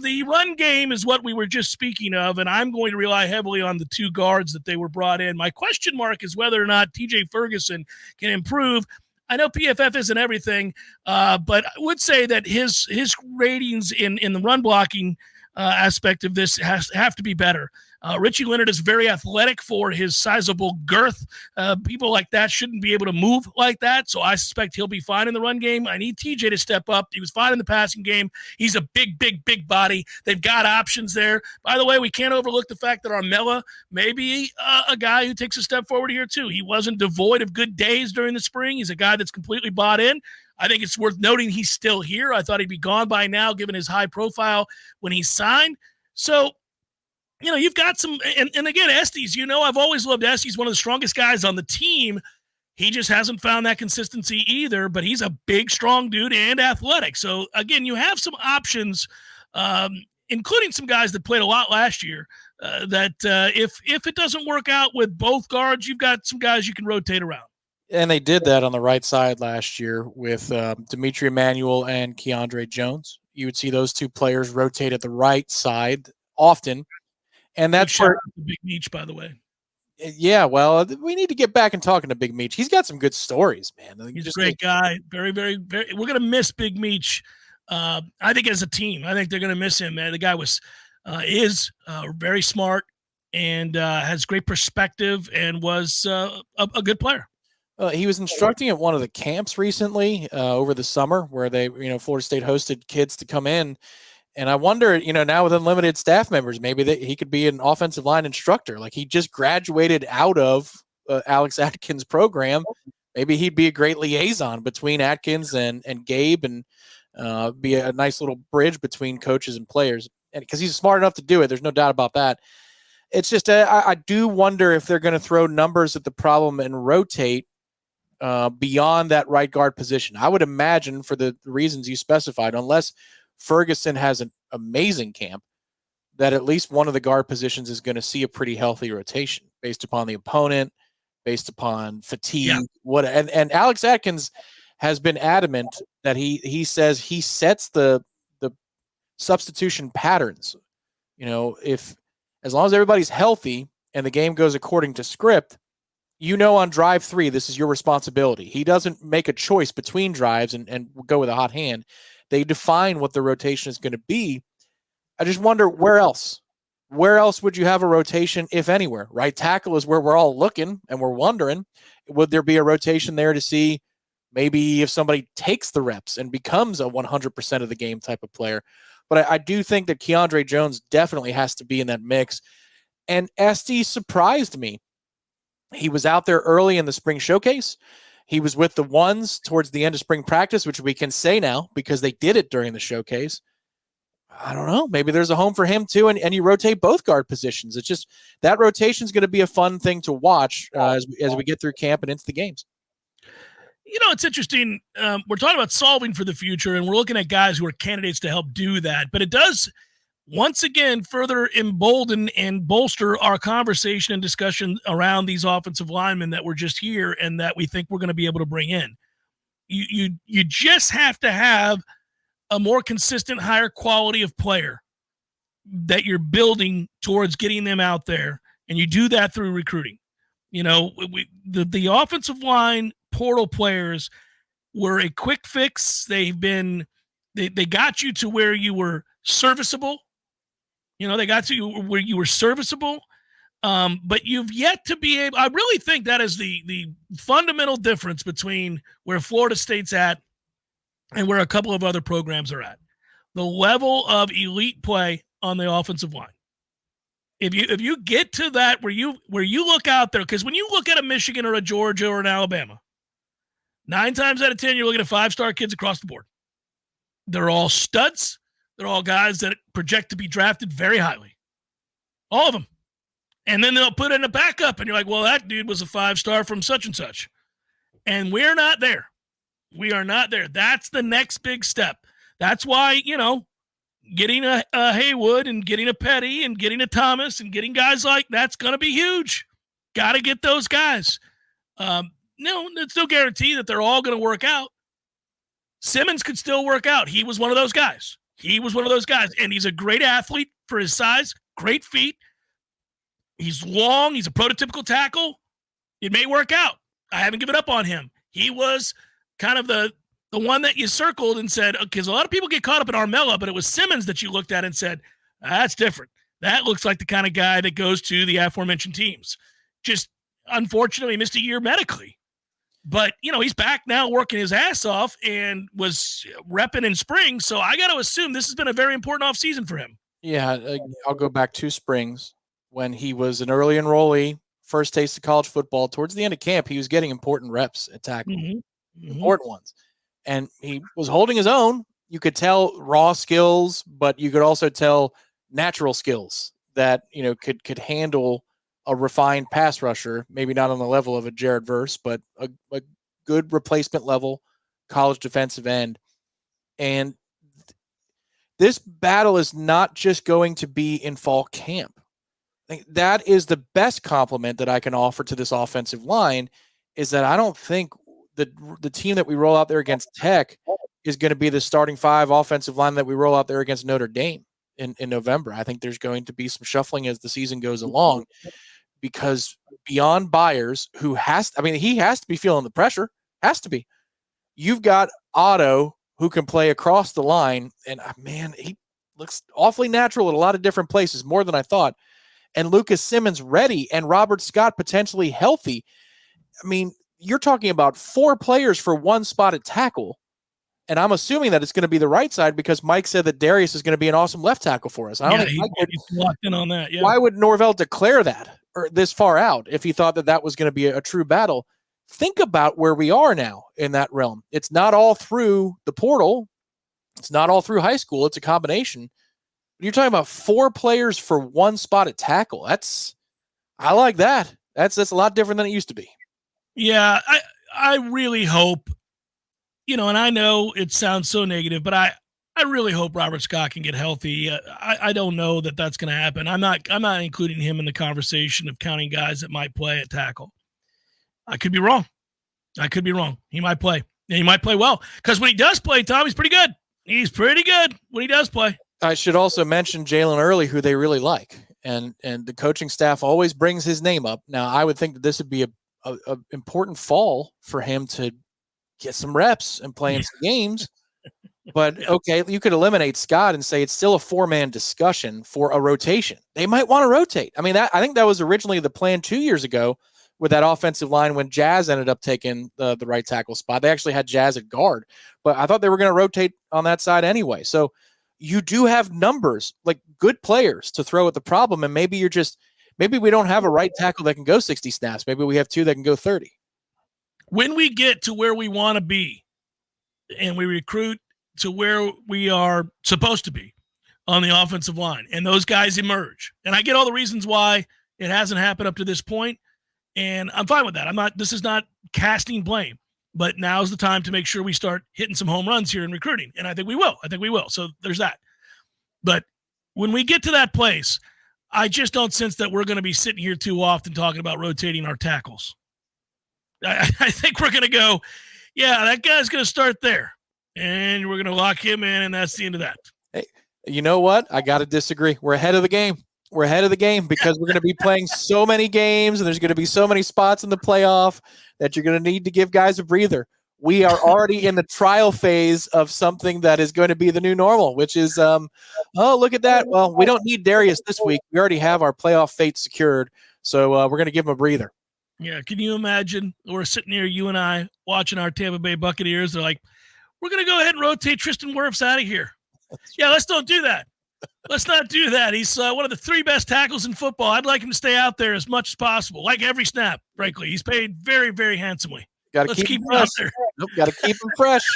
The run game is what we were just speaking of, and I'm going to rely heavily on the two guards that they were brought in. My question mark is whether or not TJ Ferguson can improve. I know PFF isn't everything, but I would say that his ratings in the run blocking aspect of this have to be better. Richie Leonard is very athletic for his sizable girth. People like that shouldn't be able to move like that, so I suspect he'll be fine in the run game. I need TJ to step up. He was fine in the passing game. He's a big body. They've got options there. By the way, we can't overlook the fact that Armella may be a guy who takes a step forward here too. He wasn't devoid of good days during the spring. He's a guy that's completely bought in. I think it's worth noting he's still here. I thought he'd be gone by now, given his high profile when he signed. So, you've got some, and again, Estes, I've always loved Estes, one of the strongest guys on the team. He just hasn't found that consistency either, but he's a big, strong dude and athletic. So, again, you have some options, including some guys that played a lot last year, that if it doesn't work out with both guards, you've got some guys you can rotate around. And they did that on the right side last year with Dimitri Emanuel and Keandre Jones. You would see those two players rotate at the right side often. And that's where Big Meech, by the way. Yeah, well, we need to get back and talking to Big Meech. He's got some good stories, man. He's a great guy. Very, very, very. We're gonna miss Big Meech. I think as a team, I think they're gonna miss him, man. The guy is very smart and has great perspective and was a good player. He was instructing at one of the camps recently over the summer where they, Florida State hosted kids to come in. And I wonder, now with unlimited staff members, maybe he could be an offensive line instructor. Like he just graduated out of Alex Atkins' program. Maybe he'd be a great liaison between Atkins and Gabe and be a nice little bridge between coaches and players. And because he's smart enough to do it, there's no doubt about that. It's just I do wonder if they're going to throw numbers at the problem and rotate beyond that right guard position. I would imagine for the reasons you specified, unless Ferguson has an amazing camp, that at least one of the guard positions is going to see a pretty healthy rotation based upon the opponent, based upon fatigue. Yeah. And Alex Atkins has been adamant that he says he sets the substitution patterns. If as long as everybody's healthy and the game goes according to script, on drive 3, this is your responsibility. He doesn't make a choice between drives and go with a hot hand. They define what the rotation is going to be. I just wonder where else would you have a rotation, if anywhere? Right tackle is where we're all looking and we're wondering, would there be a rotation there to see maybe if somebody takes the reps and becomes a 100% of the game type of player? But I do think that Keandre Jones definitely has to be in that mix. And Estes surprised me. He was out there early in the spring showcase. He was with the ones towards the end of spring practice, which we can say now because they did it during the showcase. I don't know. Maybe there's a home for him too, and you rotate both guard positions. It's just that rotation is going to be a fun thing to watch as we get through camp and into the games. It's interesting. We're talking about solving for the future, and we're looking at guys who are candidates to help do that. But it does, once again, further embolden and bolster our conversation and discussion around these offensive linemen that were just here and that we think we're going to be able to bring in. You just have to have a more consistent, higher quality of player that you're building towards getting them out there, and you do that through recruiting. The offensive line portal players were a quick fix. They got you to where you were serviceable. They got to you where you were serviceable, but you've yet to be able – I really think that is the fundamental difference between where Florida State's at and where a couple of other programs are at. The level of elite play on the offensive line. If you get to that where you look out there, because when you look at a Michigan or a Georgia or an Alabama, 9 times out of 10 you're looking at 5-star kids across the board. They're all studs. They're all guys that project to be drafted very highly. All of them. And then they'll put in a backup, and you're like, well, that dude was a 5-star from such and such. And we're not there. We are not there. That's the next big step. That's why, getting a Haywood and getting a Petty and getting a Thomas and getting guys like that's going to be huge. Got to get those guys. It's no guarantee that they're all going to work out. Simmons could still work out. He was one of those guys. He was one of those guys, and he's a great athlete for his size, great feet. He's long. He's a prototypical tackle. It may work out. I haven't given up on him. He was kind of the one that you circled and said, because a lot of people get caught up in Armella, but it was Simmons that you looked at and said, that's different. That looks like the kind of guy that goes to the aforementioned teams. Just unfortunately missed a year medically. But, he's back now working his ass off and was repping in spring. So I got to assume this has been a very important offseason for him. Yeah, I'll go back 2 springs when he was an early enrollee, first taste of college football. Towards the end of camp, he was getting important reps at tackle, important ones. And he was holding his own. You could tell raw skills, but you could also tell natural skills that, could handle a refined pass rusher, maybe not on the level of a Jared Verse, but a good replacement level college defensive end. And this battle is not just going to be in fall camp. That is the best compliment that I can offer to this offensive line, is that I don't think the team that we roll out there against Tech is going to be the starting 5 offensive line that we roll out there against Notre Dame in November. I think there's going to be some shuffling as the season goes along, because beyond Byers, he has to be feeling the pressure, has to be. You've got Otto, who can play across the line, and man, he looks awfully natural at a lot of different places, more than I thought. And Lucas Simmons ready, and Robert Scott potentially healthy. I mean, you're talking about 4 players for 1 spot at tackle. And I'm assuming that it's going to be the right side, because Mike said that Darius is going to be an awesome left tackle for us. I don't think he's locked in on that. Yeah. Why would Norvell declare that or this far out if he thought that was going to be a true battle? Think about where we are now in that realm. It's not all through the portal. It's not all through high school. It's a combination. You're talking about 4 players for 1 spot at tackle. I like that. That's a lot different than it used to be. Yeah, I really hope, and I know it sounds so negative, but I really hope Robert Scott can get healthy. I don't know that that's going to happen. I'm not including him in the conversation of counting guys that might play at tackle. I could be wrong. He might play. And he might play well, because when he does play, Tom, he's pretty good. He's pretty good when he does play. I should also mention Jalen Early, who they really like, and the coaching staff always brings his name up. Now, I would think that this would be a important fall for him to get some reps and play in some games. But okay, you could eliminate Scott and say it's still a 4-man discussion for a rotation. They might want to rotate. I mean, I think that was originally the plan 2 years ago with that offensive line when Jazz ended up taking the right tackle spot. They actually had Jazz at guard, but I thought they were going to rotate on that side anyway. So you do have numbers, like good players to throw at the problem, and maybe we don't have a right tackle that can go 60 snaps. Maybe we have 2 that can go 30. When we get to where we want to be and we recruit to where we are supposed to be on the offensive line, and those guys emerge, and I get all the reasons why it hasn't happened up to this point, and I'm fine with that. This is not casting blame, but now's the time to make sure we start hitting some home runs here in recruiting. And I think we will. So there's that. But when we get to that place, I just don't sense that we're going to be sitting here too often talking about rotating our tackles. I think we're going to go, yeah, that guy's going to start there, and we're going to lock him in, and that's the end of that. Hey, you know what? I got to disagree. We're ahead of the game. Because we're going to be playing so many games, and there's going to be so many spots in the playoff that you're going to need to give guys a breather. We are already in the trial phase of something that is going to be the new normal, which is, oh, look at that. Well, we don't need Darius this week. We already have our playoff fate secured, so we're going to give him a breather. Yeah, can you imagine? We're sitting here, you and I, watching our Tampa Bay Buccaneers. They're like, we're going to go ahead and rotate Tristan Wirfs out of here. Yeah, let's don't do that. Let's not do that. He's one of the 3 best tackles in football. I'd like him to stay out there as much as possible, like every snap, frankly. He's paid very, very handsomely. Let's keep him out there. Nope, got to keep him fresh.